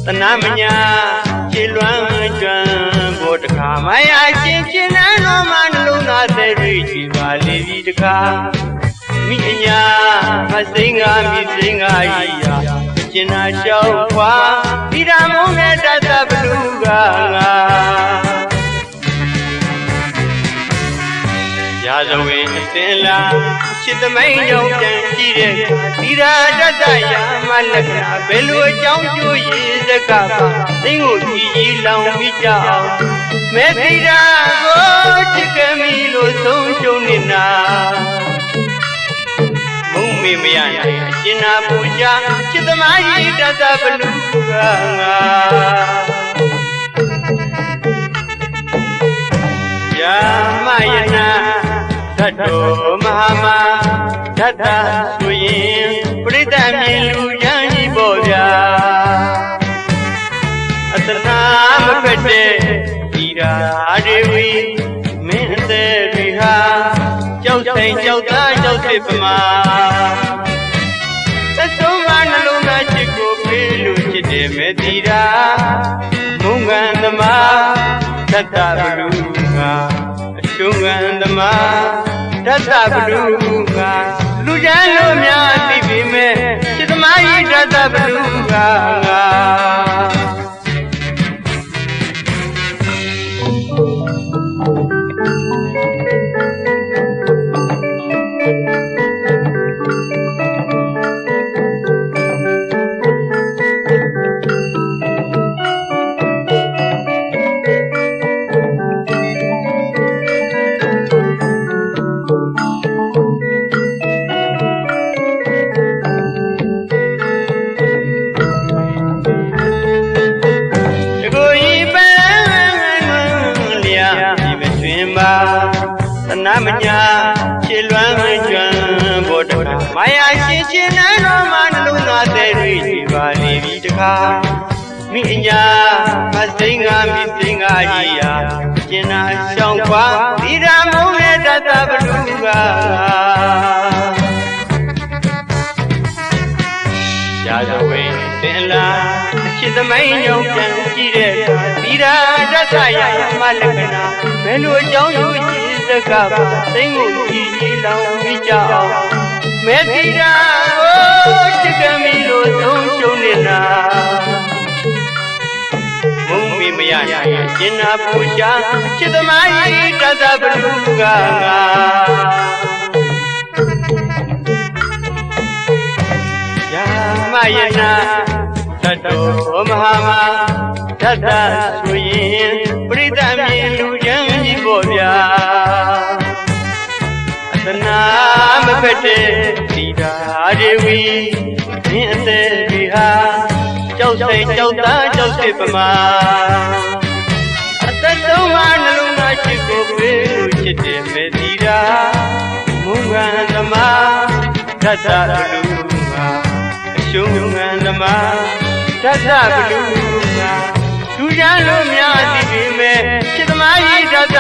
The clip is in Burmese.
တနာမညာခြေလွမ်းကျွမ်းဘောတခါမရချင်းချင်းနဲ့တော့မနှလုံးသားသေးရကြည်ပါလေဒီတခါမိအညာမစိငါမိစိငါဤရာကျင်နာလျှောက်ခွာဒီဓမ္မုံနဲ့တသဘလူကငါရာဇဝင်အစင်လာချစ်သမိန်ကြောင့်ပြန်ကြည့်တဲ့ဒီရာတတရာမလက္ခဏာဘယ်လိုအကြောင်းကျိုးရည်စကားပါသိငိုကြည်ကြီးလောင်မိကြအောင်မဲသီရာကိုချစ်ကမီလို့ဆုံးရှုံးနေတာမုံမေမရနိုင်အကျဉ်းနာပူချချစ်သမားကြီးတသဘလူကငါယာမယနာဓာတ်တော်မဟာမဓာတ်သာဆိုရင်ပရိသတ်မြင်လူရန်ကြီးပေါ်ဗျာအတနာမဖက်တဲ့ဒီရာတွေဝီမင်းအသက်တွေဟာကြောက်ဆိုင်ကြောက်သားကြောက်စစ်ပမာသက်ဆုံးမနှလုံးသားချစ်ကိုပေးလို့ချစ်တယ်မဲ့ဒီရာမုံကန်သမားဓာတ်သာဘလူငါရှုံးကန်သမားဓာတ်သဘလူကလူချမ်းလို့များသိပြီမဲ့ချစ်သမားကြီးဓာတ်သဘလူကငါနာမညာခြေလွမ်းကျွမ်းဘောတခါမရရှင်ရှင်နဲ့တော့မနှလုံးသားသေးရည်ပါလေဒီတခါမိအညာမစိငါမိစိငါကြီးရာကျင်နာရှောင်းခွာဒီဓမ္မုံနဲ့တသဘလူကရာဇဝင်သင်လာချစ်သမိန်ကြောင့်ပြန်ကြည့်တဲ့ဒီရာတသရမလက္ခဏာဘယ်လိုအကြောင်းယူစကားပါသိငိုကြည်ကြီးလောင်မိကြအောင်မဲသီရာကိုချစ်ကမီလို့ဆုံးရှုံးနေတာမုံမီမရနိုင်ကျင်နာပူရှာချစ်သမားကြီးတသဘလူကငါယာမယနာဓာတ်တော်မဟာမဓာတ်သာဆိုရင်ပရိသတ်မြင်လူချမ်းကြီးပေါ်ဗျာအတနာမဖက်တဲ့ဒီဓာတွေဝီမင်းအသက်တွေဟာကြောက်စိတ်ကြောက်သားကြောက်စစ်ပမာအသက်ဆုံးမနှလုံးသားချစ်ကိုပေးလို့ချစ်တယ်မဲ့ဒီဓာမုံကန်သမားဓာတ်သာလူငါအရှုံးကန်သမားဓာတ်သဘလူငါလူချမ်းလို့များသိပြီမဲ့ချစ်သမားကြီးဓာတ်သ